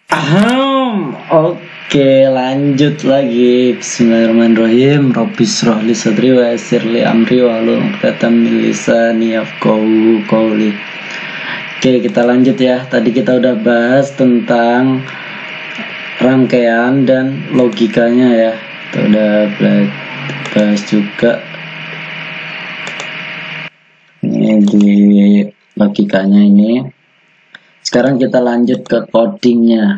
Oke, lanjut lagi. Bismillahirrahmanirrahim. Rabbi shrah li sadri wa yassir li amri wahlul 'uqdatam min lisani yafqahu qawli. Oke, kita lanjut ya. Tadi kita udah bahas tentang rangkaian dan logikanya ya. Kita udah bahas juga ini di logikanya ini. Sekarang kita lanjut ke codingnya.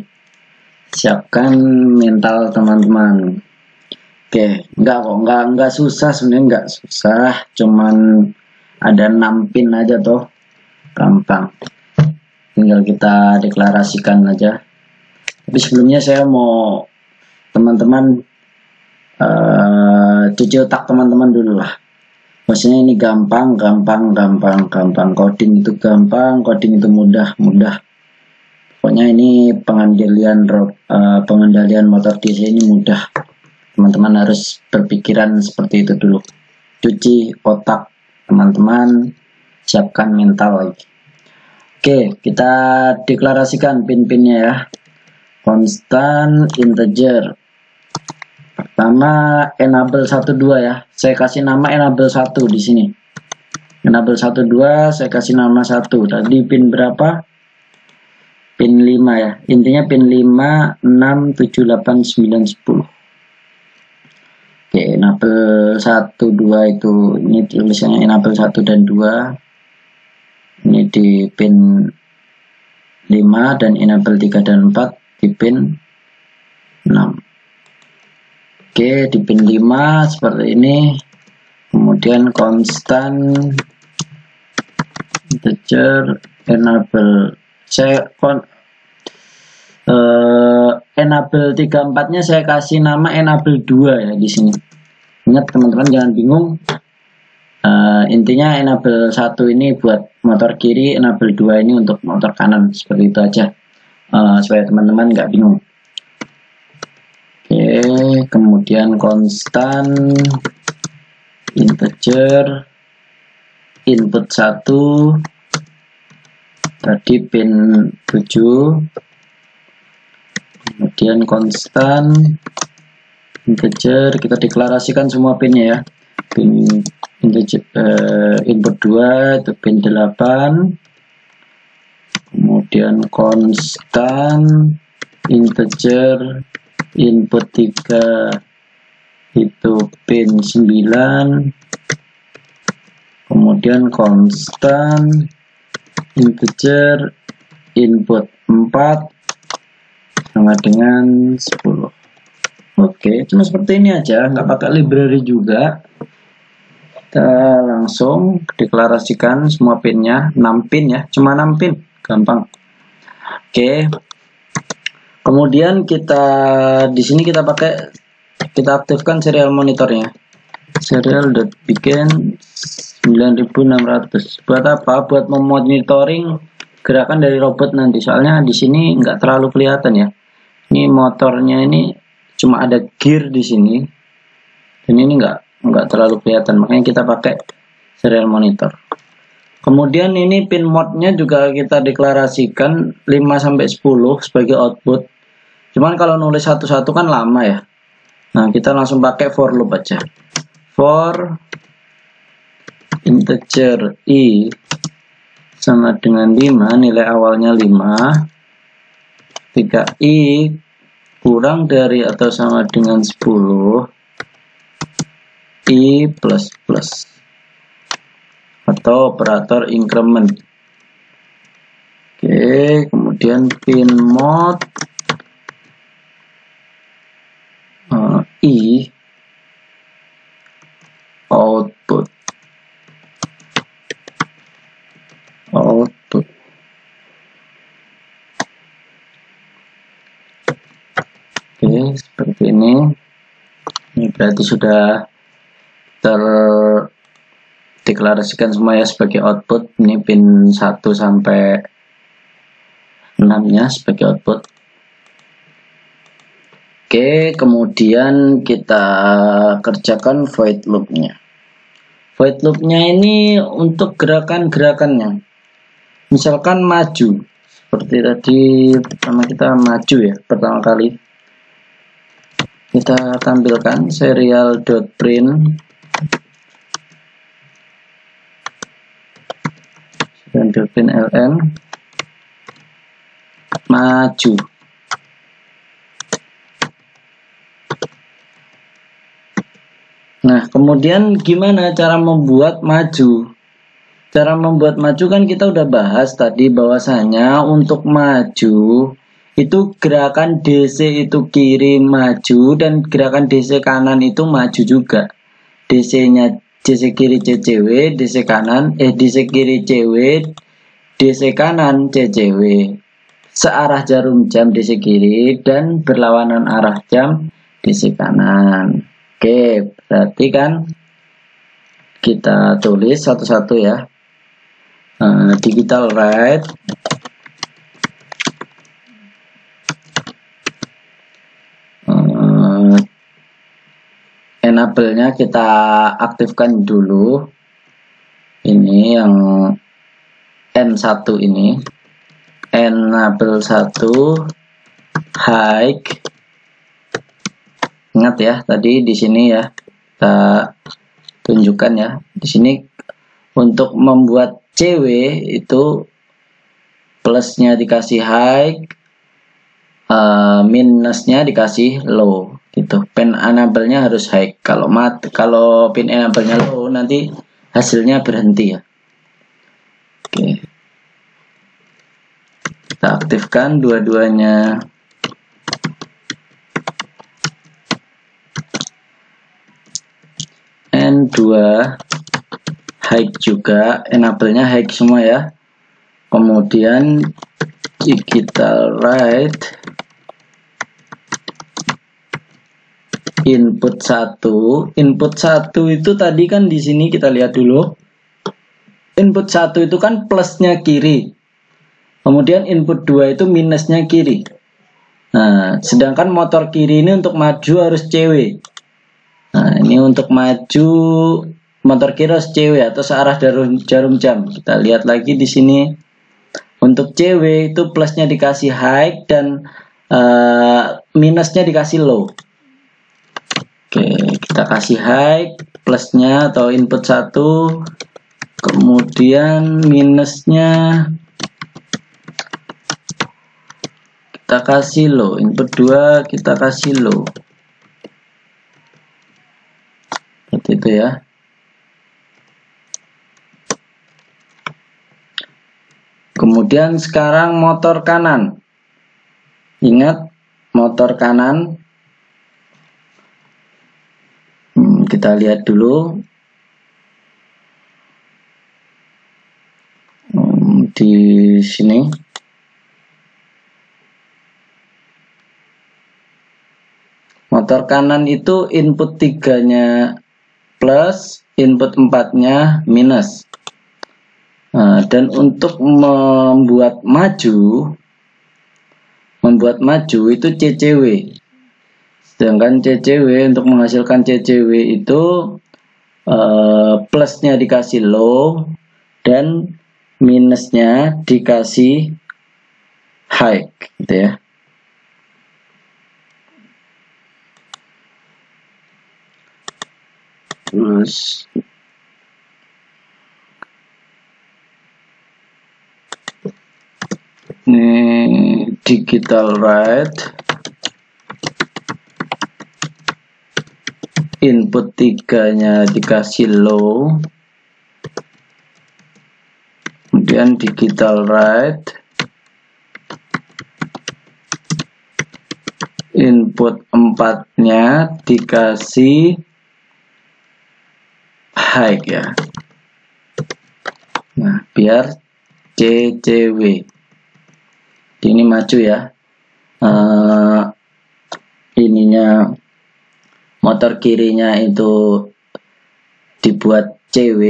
Siapkan mental teman-teman. Oke, enggak susah sebenarnya, enggak susah, cuman ada 6 pin aja tuh, gampang. Tinggal kita deklarasikan aja. Tapi sebelumnya saya mau teman-teman cuci otak teman-teman dulu lah. Maksudnya ini gampang, coding itu gampang, coding itu mudah. Pokoknya ini pengendalian motor DC ini mudah. Teman-teman harus berpikiran seperti itu dulu. Cuci otak teman-teman, siapkan mental lagi. Oke, kita deklarasikan pin-pinnya ya. Constant integer. Pertama enable 12 ya. Saya kasih nama enable 1 di sini. Enable 12 saya kasih nama 1. Tadi pin berapa? Pin 5 ya. Intinya pin 5, 6, 7, 8, 9, 10. Oke, enable 1 2 itu ini tulisannya enable 1 dan 2. Ini di pin 5 dan enable 3 dan 4 di pin 6. Oke, di pin 5 seperti ini. Kemudian constant integer enable. Saya enable 34 nya saya kasih nama enable 2 ya di sini. Ingat teman-teman, jangan bingung. Intinya enable 1 ini buat motor kiri, enable 2 ini untuk motor kanan, seperti itu aja. Supaya teman-teman nggak bingung. Oke, kemudian constant integer input 1 tadi pin 7, kemudian constant integer, kita deklarasikan semua pinnya ya. Pin integer input 2 itu pin 8, kemudian constant integer input 3 itu pin 9, kemudian constant integer input 4 sama dengan 10. Oke, cuma seperti ini aja, nggak pakai library juga. Kita langsung deklarasikan semua pinnya, 6 pin ya, cuma 6 pin, gampang. Oke. Kemudian kita di sini kita aktifkan serial monitornya. Serial.begin 9600. Buat apa? Buat memonitoring gerakan dari robot nanti. Soalnya di sini nggak terlalu kelihatan ya. Ini motornya ini cuma ada gear di sini. Dan ini nggak terlalu kelihatan. Makanya kita pakai serial monitor. Kemudian ini pin mode-nya juga kita deklarasikan 5 sampai 10 sebagai output. Cuman kalau nulis satu-satu kan lama ya. Nah, kita langsung pakai for loop aja. For integer i sama dengan 5, nilai awalnya 5. Ketika i kurang dari atau sama dengan 10, i plus plus atau operator increment. Oke, kemudian pin mode i output. Oke, seperti ini. Ini berarti sudah terdeklarasikan semua ya sebagai output. Ini pin 1 sampai 6 nya sebagai output. Oke, kemudian kita kerjakan void loop-nya. Void loop-nya ini untuk gerakan-gerakannya. Misalkan maju seperti tadi pertama kita maju ya, pertama kali kita tampilkan serial.print ln maju. Nah, kemudian gimana cara membuat maju? Cara membuat maju kan kita udah bahas tadi bahwasanya untuk maju itu gerakan DC itu kiri maju dan gerakan DC kanan itu maju juga. DC-nya DC kiri CCW, DC kanan DC kiri CW, DC kanan CCW. Searah jarum jam DC kiri dan berlawanan arah jam DC kanan. Oke, berarti kan kita tulis satu-satu ya. Digital write enable-nya kita aktifkan dulu. Ini yang N1 ini. Enable 1 high. Ingat ya, tadi di sini ya kita tunjukkan ya. Di sini untuk membuat CW itu plusnya dikasih high, minusnya dikasih low gitu. Pin enable-nya harus high. Kalau pin enable-nya low nanti hasilnya berhenti ya. Oke. Kita aktifkan dua-duanya. N2 high juga, enable-nya high semua ya. Kemudian digital write input 1. Input 1 itu tadi kan di sini kita lihat dulu. Input 1 itu kan plusnya kiri. Kemudian input 2 itu minusnya kiri. Nah, sedangkan motor kiri ini untuk maju harus CW. Nah, ini untuk maju motor kiri harus CW atau searah jarum jam. Kita lihat lagi di sini. Untuk CW itu plusnya dikasih high dan minusnya dikasih low. Oke, kita kasih high plusnya atau input 1, kemudian minusnya kita kasih low, input 2 kita kasih low. Seperti itu ya. Kemudian sekarang motor kanan. Ingat motor kanan. Kita lihat dulu. Di sini. Motor kanan itu input 3-nya plus, input 4-nya minus. Nah, dan untuk membuat maju itu CCW. Sedangkan CCW untuk menghasilkan CCW itu plusnya dikasih low dan minusnya dikasih high, gitu ya. Terus ini digital write input 3-nya dikasih low, kemudian digital write input 4-nya dikasih high ya. Nah, biar CCW ini maju ya. Ininya motor kirinya itu dibuat CW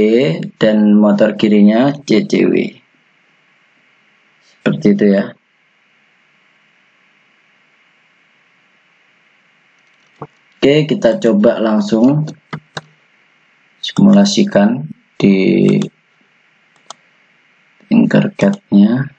dan motor kirinya CCW. Seperti itu ya. Oke, kita coba langsung simulasikan di Tinkercad-nya.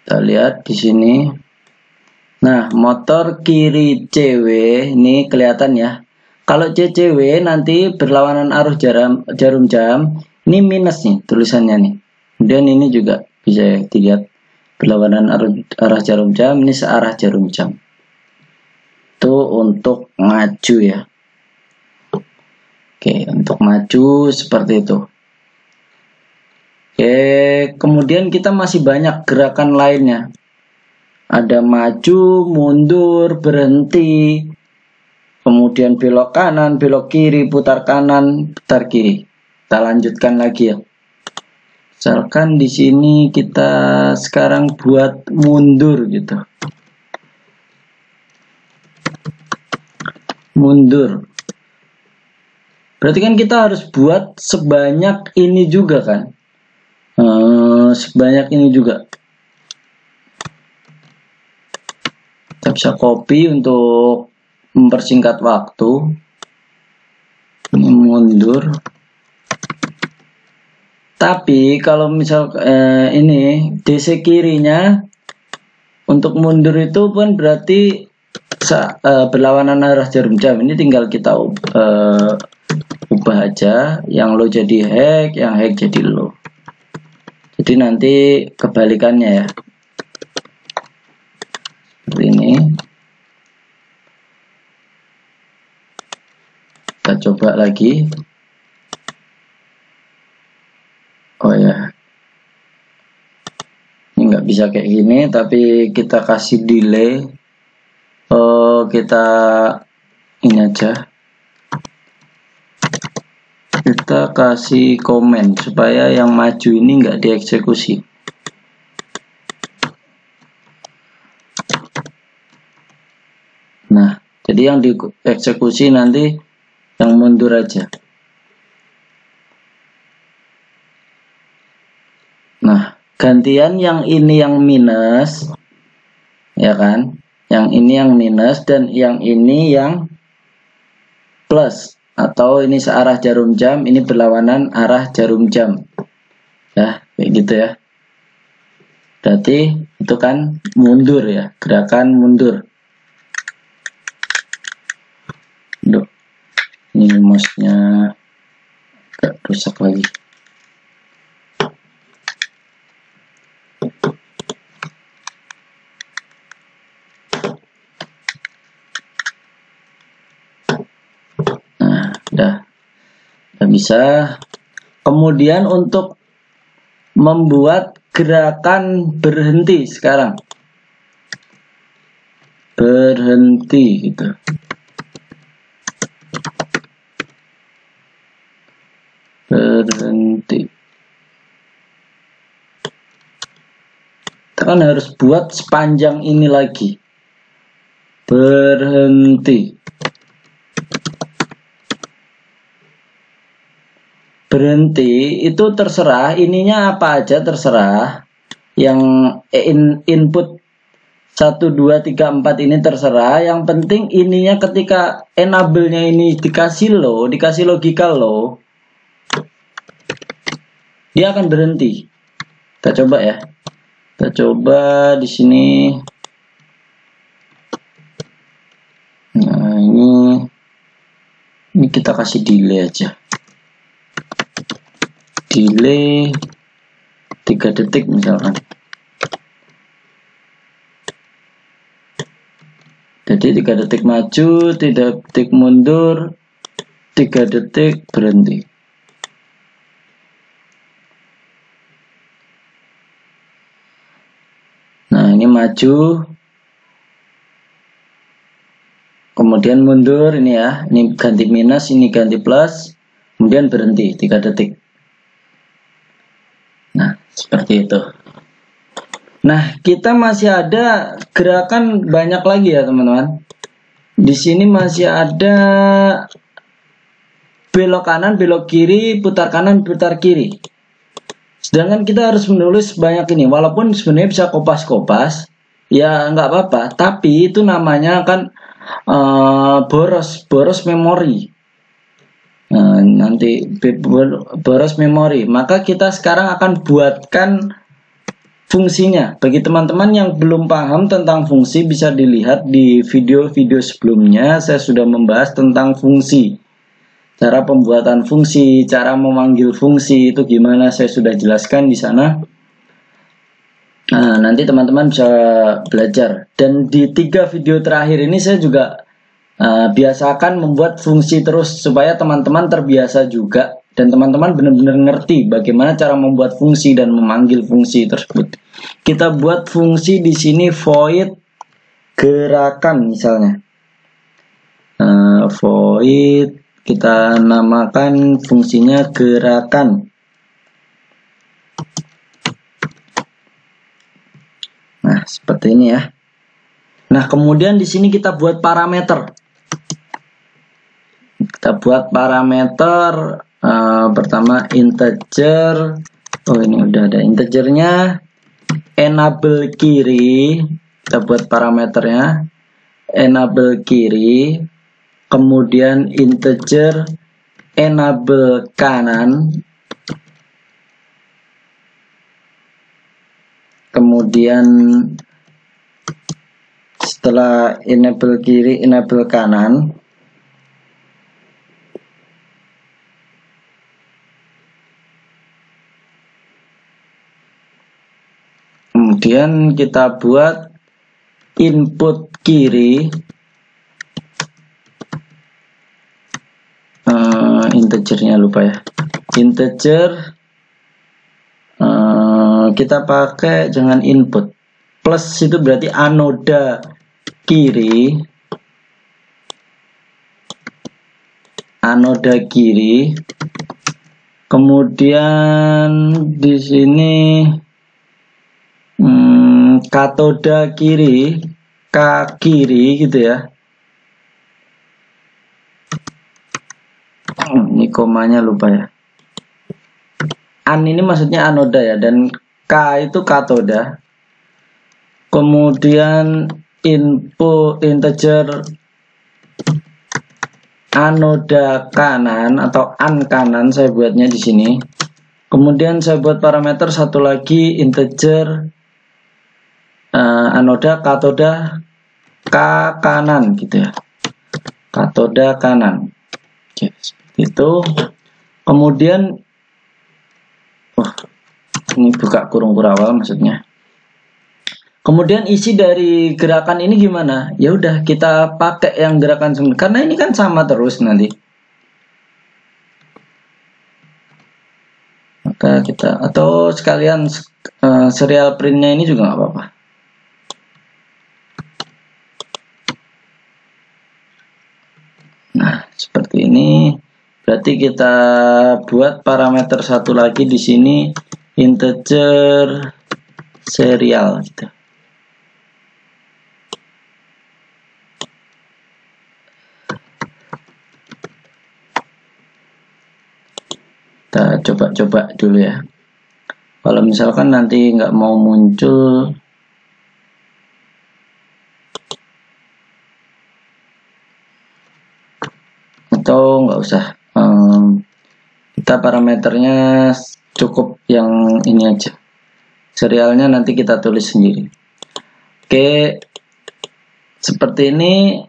Kita lihat di sini. Nah, motor kiri CW ini kelihatan ya. Kalau CCW nanti berlawanan arus jarum jam, ini minus nih tulisannya nih. Kemudian ini juga bisa dilihat berlawanan arah jarum jam, ini searah jarum jam. Itu untuk maju ya. Oke, untuk maju seperti itu. Oke, kemudian kita masih banyak gerakan lainnya. Ada maju, mundur, berhenti, kemudian belok kanan, belok kiri, putar kanan, putar kiri. Kita lanjutkan lagi ya. Misalkan di sini kita sekarang buat mundur gitu. Mundur. Berarti kan kita harus buat sebanyak ini juga kan. Sebanyak ini juga. Kita bisa copy untuk mempersingkat waktu. Ini mundur. Tapi kalau misal ini DC kirinya untuk mundur itu pun berarti berlawanan arah jarum jam. Ini tinggal kita ubah aja, yang low jadi hack, yang hack jadi low. Jadi nanti kebalikannya ya. Seperti ini. Kita coba lagi. Oh ya. Ini nggak bisa kayak gini, tapi kita kasih delay. Kita ini aja. Kita kasih komen supaya yang maju ini nggak dieksekusi. Nah, jadi yang dieksekusi nanti yang mundur aja. Nah, gantian yang ini yang minus, ya kan? Yang ini yang minus dan yang ini yang plus. Atau ini searah jarum jam, ini berlawanan arah jarum jam. Ya, kayak gitu ya. Berarti itu kan mundur ya, gerakan mundur. Duh, ini mouse-nya agak rusak lagi. Udah bisa. Kemudian untuk membuat gerakan berhenti sekarang, berhenti gitu. Berhenti. Kita kan harus buat sepanjang ini lagi. Berhenti. Berhenti itu terserah, ininya apa aja terserah. Yang input 1, 2, 3, 4 ini terserah. Yang penting ininya ketika enable-nya ini dikasih low, dikasih logical low, dia akan berhenti. Kita coba ya. Kita coba di sini. Nah, ini kita kasih delay aja. Delay 3 detik misalkan. Jadi 3 detik maju, 3 detik mundur, 3 detik berhenti. Nah, ini maju, kemudian mundur ini ya, ini ganti minus, ini ganti plus, kemudian berhenti 3 detik. Nah, seperti itu. Nah, kita masih ada gerakan banyak lagi ya teman-teman. Di sini masih ada belok kanan, belok kiri, putar kanan, putar kiri. Sedangkan kita harus menulis banyak ini. Walaupun sebenarnya bisa kopas-kopas, ya nggak apa-apa. Tapi itu namanya kan boros memori. Nanti boros memori. Maka kita sekarang akan buatkan fungsinya. Bagi teman-teman yang belum paham tentang fungsi, bisa dilihat di video-video sebelumnya. Saya sudah membahas tentang fungsi, cara pembuatan fungsi, cara memanggil fungsi itu gimana, saya sudah jelaskan di sana. Nah, nanti teman-teman bisa belajar. Dan di 3 video terakhir ini saya juga biasakan membuat fungsi terus supaya teman-teman terbiasa juga dan teman-teman benar-benar ngerti bagaimana cara membuat fungsi dan memanggil fungsi tersebut. Kita buat fungsi di sini void gerakan misalnya. Void kita namakan fungsinya gerakan. Nah, seperti ini ya. Nah, kemudian di sini kita buat parameter. Kita buat parameter pertama integer. Oh, ini udah ada integernya. Enable kiri. Kita buat parameternya. Enable kiri. Kemudian integer enable kanan. Kemudian setelah enable kiri, enable kanan. Kemudian kita buat input kiri. Integernya lupa ya. Integer kita pakai jangan input. Plus itu berarti anoda kiri. Anoda kiri. Kemudian di sini katoda kiri, K kiri gitu ya. Ini komanya lupa ya. An ini maksudnya anoda ya, dan K itu katoda. Kemudian input integer anoda kanan atau an kanan saya buatnya di sini. Kemudian saya buat parameter satu lagi integer anoda katoda K kanan gitu ya. Katoda kanan. Oke, seperti itu. Kemudian ini buka kurung kurawal maksudnya. Kemudian isi dari gerakan ini gimana? Ya udah kita pakai yang gerakan karena ini kan sama terus nanti. Maka kita atau sekalian serial printnya ini juga nggak apa-apa. Nah, seperti ini. Berarti kita buat parameter satu lagi di sini integer serial gitu. Kita coba-coba dulu ya. Kalau misalkan nanti nggak mau muncul, atau nggak usah, kita parameternya cukup yang ini aja. Serialnya nanti kita tulis sendiri. Oke, seperti ini.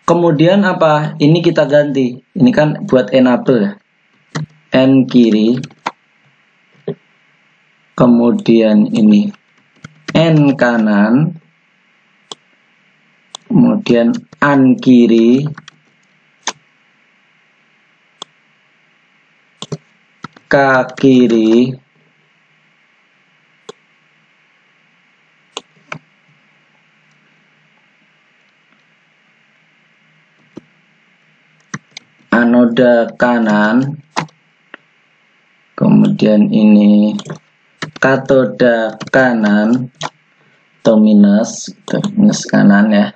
Kemudian apa? Ini kita ganti. Ini kan buat enable ya. N kiri. Kemudian ini N kanan. Kemudian an kiri. K kiri. Anoda kanan. Kemudian ini katoda kanan atau minus kanan ya.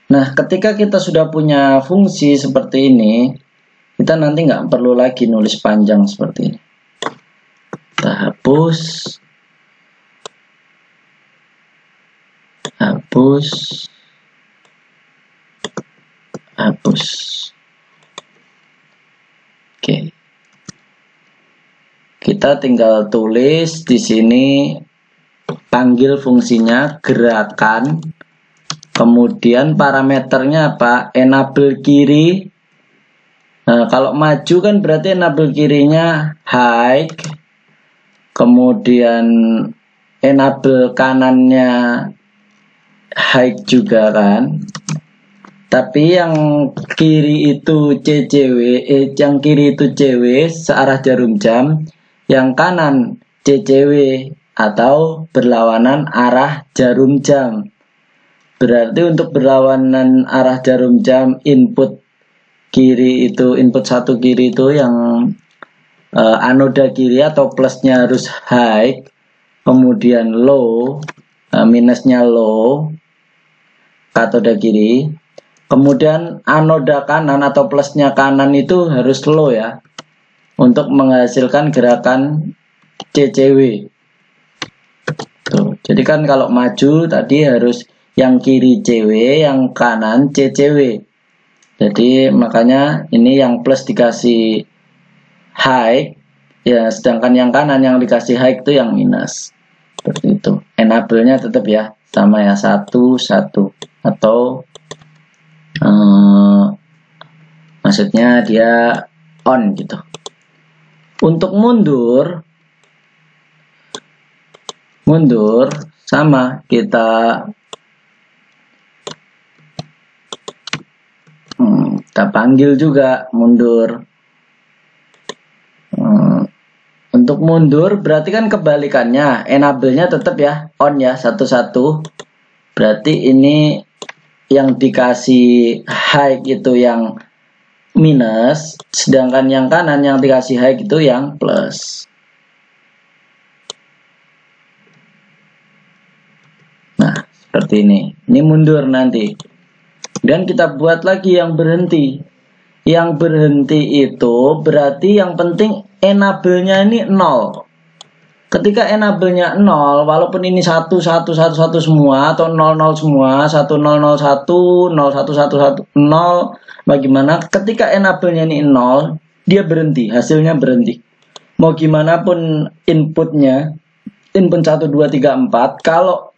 Nah, ketika kita sudah punya fungsi seperti ini, kita nanti nggak perlu lagi nulis panjang seperti ini. Kita hapus. Oke. Kita tinggal tulis di sini panggil fungsinya gerakan, kemudian parameternya apa? Enable kiri. Nah, kalau maju kan berarti enable kirinya high, kemudian enable kanannya high juga kan. Tapi yang kiri itu CCW, yang kiri itu CW searah jarum jam, yang kanan CCW atau berlawanan arah jarum jam. Berarti untuk berlawanan arah jarum jam input kiri itu, input satu kiri itu yang anoda kiri atau plusnya harus high, kemudian low, minusnya low, katoda kiri. Kemudian anoda kanan atau plusnya kanan itu harus low ya, untuk menghasilkan gerakan CCW. Tuh, jadi kan kalau maju tadi harus yang kiri CW, yang kanan CCW. Jadi makanya ini yang plus dikasih high, ya, sedangkan yang kanan yang dikasih high itu yang minus. Seperti itu. Enable-nya tetap ya, sama ya, 1, 1. Atau maksudnya dia on gitu. Untuk mundur sama, kita panggil juga mundur. Untuk mundur berarti kan kebalikannya, enable-nya tetap ya on ya, 1, 1. Berarti ini yang dikasih high itu yang minus, sedangkan yang kanan yang dikasih high itu yang plus. Nah, seperti ini. Ini mundur nanti. Dan kita buat lagi yang berhenti. Yang berhenti itu berarti yang penting enable-nya ini 0. Ketika enable-nya 0, walaupun ini 1, 1, 1, 1 semua, atau 0, 0 semua, 1, 0, 0, 1, 0, 1, 1, 1, 0, bagaimana? Ketika enable-nya ini 0, dia berhenti, hasilnya berhenti. Mau gimana pun inputnya, input 1, 2, 3, 4, kalau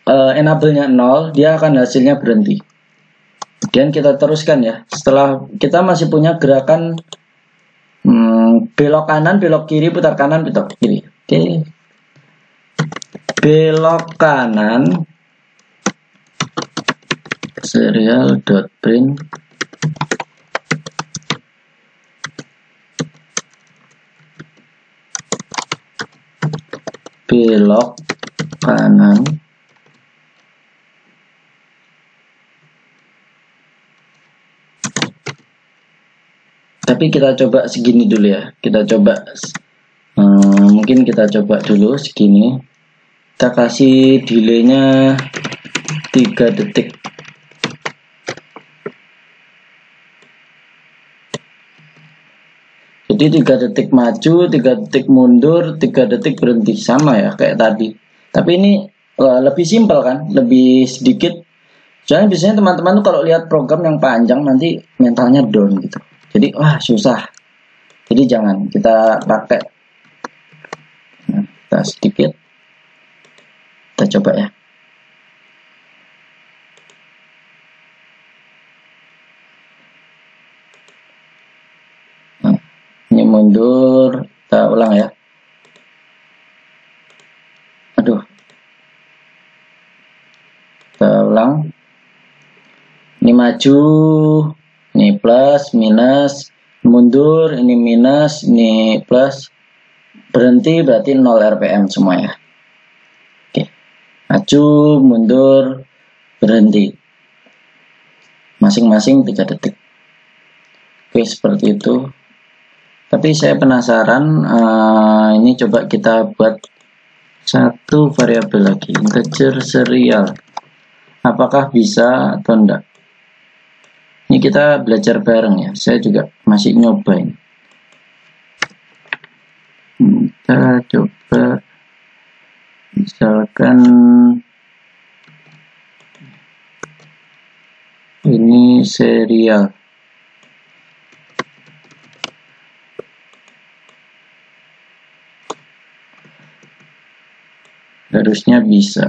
enable-nya 0, dia akan hasilnya berhenti. Kemudian kita teruskan ya, setelah kita masih punya gerakan belok kanan, belok kiri, putar kanan, putar kiri. Oke. Belok kanan, serial.print belok kanan, tapi kita coba segini dulu ya, kita coba mungkin kita coba dulu segini, kita kasih delaynya 3 detik. Jadi 3 detik maju, 3 detik mundur, 3 detik berhenti, sama ya kayak tadi. Tapi ini lebih simpel kan, lebih sedikit. Soalnya biasanya teman-teman tuh kalau lihat program yang panjang nanti mentalnya down gitu. Jadi wah susah. Jadi jangan, kita pakai, nah, kita sedikit, kita coba ya. Nah, ini mundur, kita ulang ya. Aduh, kita ulang. Ini maju, ini plus, minus, mundur, ini minus, ini plus, berhenti berarti 0 RPM semua ya. Oke, maju, mundur, berhenti, masing-masing 3 detik. Oke, seperti itu. Tapi saya penasaran, ini coba kita buat satu variabel lagi, integer serial, apakah bisa atau enggak. Ini kita belajar bareng ya, saya juga masih nyobain. Kita coba misalkan ini serial. harusnya bisa.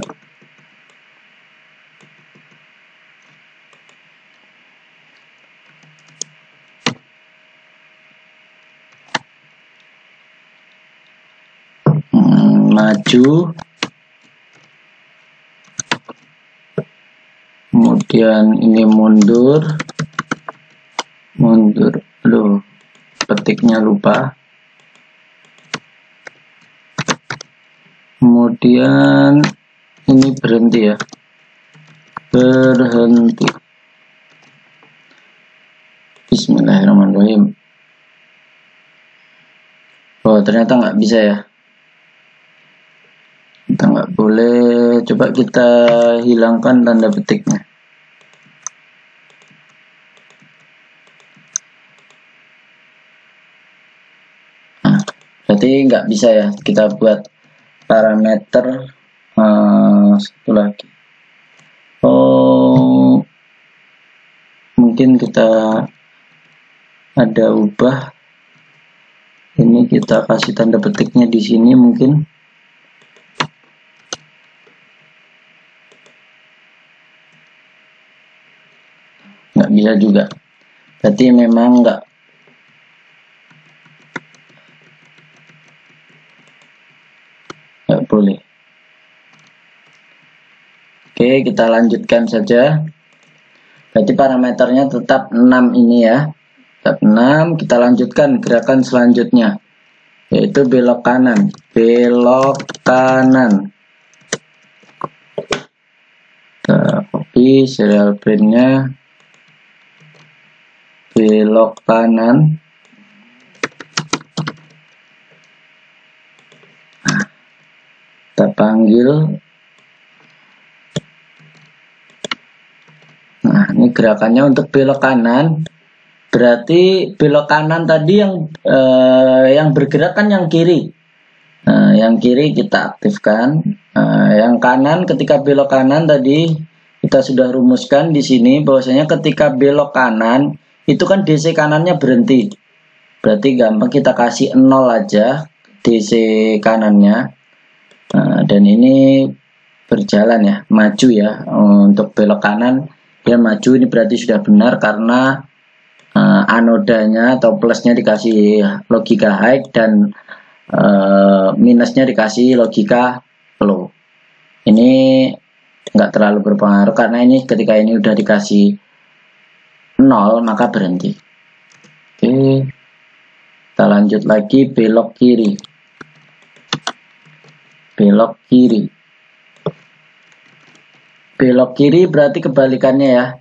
Maju, kemudian ini mundur, aduh, petiknya lupa. Kemudian ini berhenti ya, berhenti. Bismillahirrahmanirrahim. Oh, ternyata nggak bisa ya. Kita nggak boleh. Coba kita hilangkan tanda petiknya. Nah, berarti nggak bisa ya. Kita buat parameter satu lagi. Oh, mungkin kita ada ubah. Ini kita kasih tanda petiknya di sini mungkin. Nggak bisa juga, berarti memang nggak boleh. Oke, kita lanjutkan saja. Berarti parameternya tetap 6 ini ya, tetap 6. Kita lanjutkan gerakan selanjutnya, yaitu belok kanan. Belok kanan, kita copy serial printnya, belok kanan. Nah, kita panggil. Nah, ini gerakannya untuk belok kanan. Berarti belok kanan tadi yang bergerak kan yang kiri. Yang kiri kita aktifkan. Yang kanan, ketika belok kanan tadi kita sudah rumuskan di sini bahwasanya ketika belok kanan itu kan DC kanannya berhenti. Berarti gampang kita kasih 0 aja DC kanannya. Dan ini berjalan ya, maju ya. Untuk belok kanan dia maju, ini berarti sudah benar karena anodanya atau plusnya dikasih logika high dan minusnya dikasih logika low. Ini nggak terlalu berpengaruh karena ini ketika ini udah dikasih 0 maka berhenti. Oke, kita lanjut lagi, belok kiri. Belok kiri. Belok kiri berarti kebalikannya ya.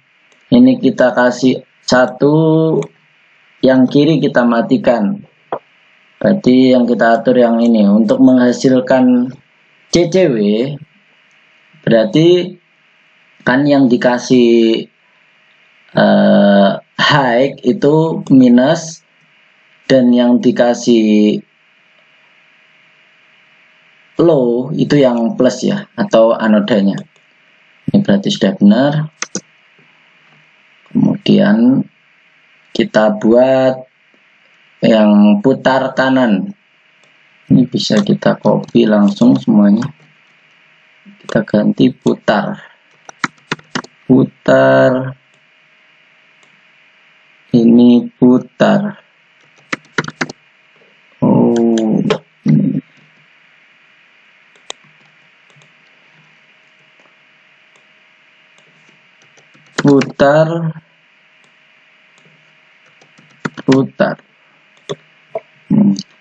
Ini kita kasih 1, yang kiri kita matikan. Berarti yang kita atur yang ini untuk menghasilkan CCW. Berarti kan yang dikasih high itu minus dan yang dikasih low itu yang plus ya, atau anodanya. Ini berarti sudah benar. Kemudian kita buat yang putar kanan. Ini bisa kita copy langsung semuanya. Kita ganti putar. Putar. Ini putar. Oh. Putar.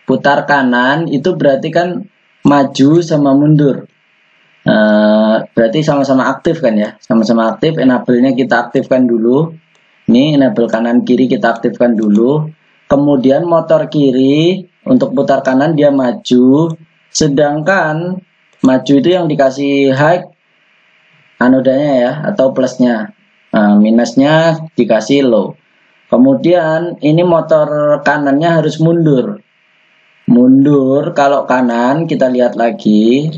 Putar kanan itu berarti kan maju sama mundur. Berarti sama-sama aktif kan ya, sama-sama aktif. Enable-nya kita aktifkan dulu. Ini enable kanan kiri kita aktifkan dulu. Kemudian motor kiri untuk putar kanan dia maju, sedangkan maju itu yang dikasih high anodanya ya, atau plusnya. Minusnya dikasih low. Kemudian ini motor kanannya harus mundur. Mundur kalau kanan, kita lihat lagi.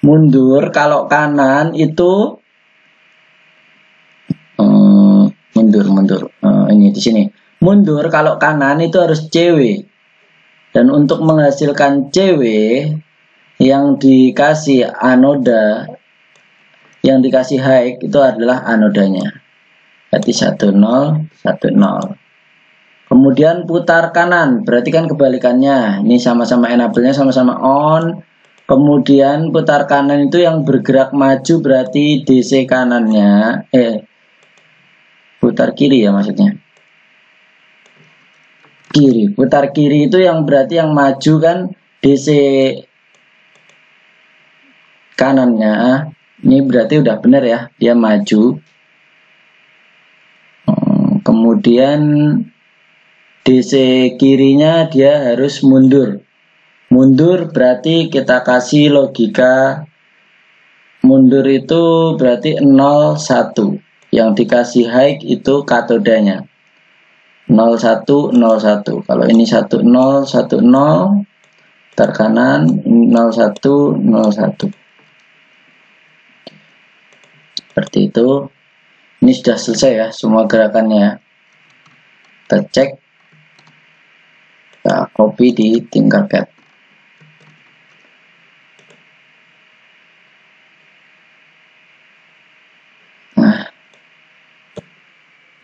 Mundur kalau kanan itu mundur. Ini di sini. Mundur kalau kanan itu harus CW. Dan untuk menghasilkan CW yang dikasih anoda, yang dikasih high itu adalah anodanya. Berarti 10 10. Kemudian putar kanan, berarti kan kebalikannya. Ini sama-sama enable-nya sama-sama on. Kemudian putar kanan itu yang bergerak maju berarti DC kanannya, putar kiri ya maksudnya. Kiri, putar kiri itu yang berarti yang maju kan DC kanannya. Ini berarti udah benar ya, dia maju. Kemudian DC kirinya dia harus mundur. Mundur berarti kita kasih logika. Mundur itu berarti 0 1. Yang dikasih high itu katodanya. 0 1 0 1. Kalau ini 1 0 1 0, putar kanan 0 1 0 1. Seperti itu. Ini sudah selesai ya semua gerakannya. Kita cek, kita copy di Tinkercad. Nah,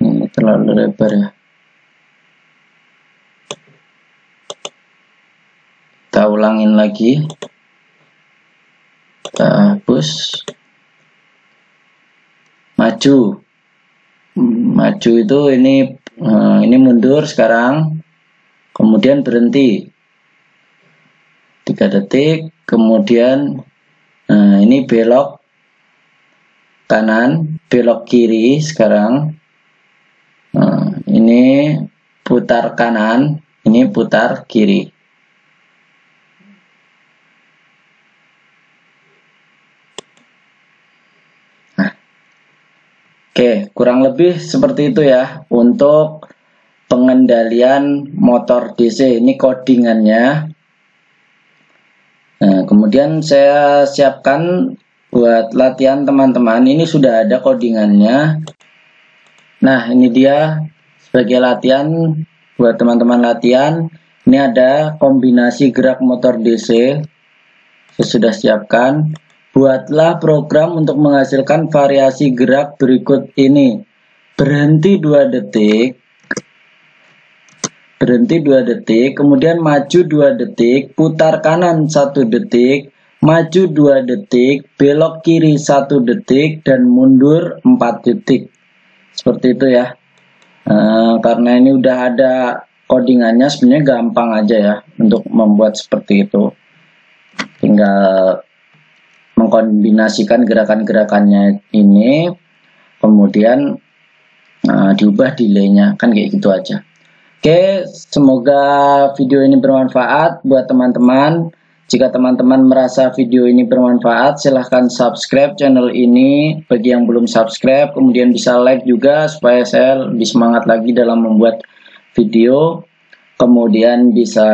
ini terlalu lebar ya. Kita ulangin lagi. Kita hapus. Maju. Maju itu ini mundur sekarang. Kemudian berhenti 3 detik. Kemudian ini belok kanan, belok kiri sekarang. Ini putar kanan, ini putar kiri. Oke, kurang lebih seperti itu ya untuk pengendalian motor DC. Ini codingannya. Nah, kemudian saya siapkan buat latihan teman-teman. Ini sudah ada codingannya. Nah, ini dia sebagai latihan buat teman-teman latihan. Ini ada kombinasi gerak motor DC. Saya sudah siapkan. Buatlah program untuk menghasilkan variasi gerak berikut ini. Berhenti 2 detik. Berhenti 2 detik. Kemudian maju 2 detik. Putar kanan 1 detik. Maju 2 detik. Belok kiri 1 detik. Dan mundur 4 detik. Seperti itu ya. Karena ini udah ada codingannya, sebenarnya gampang aja ya untuk membuat seperti itu. Tinggal mengkombinasikan gerakan-gerakannya ini, kemudian diubah delaynya, kan kayak gitu aja. Oke, semoga video ini bermanfaat buat teman-teman. Jika teman-teman merasa video ini bermanfaat, silahkan subscribe channel ini bagi yang belum subscribe, kemudian bisa like juga supaya saya lebih semangat lagi dalam membuat video. Kemudian bisa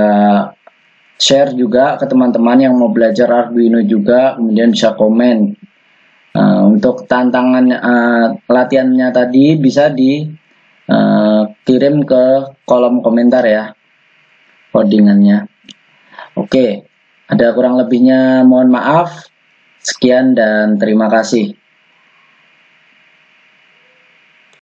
share juga ke teman-teman yang mau belajar Arduino juga, kemudian bisa komen. Untuk tantangan latihannya tadi bisa dikirim ke kolom komentar ya, codingannya. Oke, ada kurang lebihnya mohon maaf. Sekian dan terima kasih.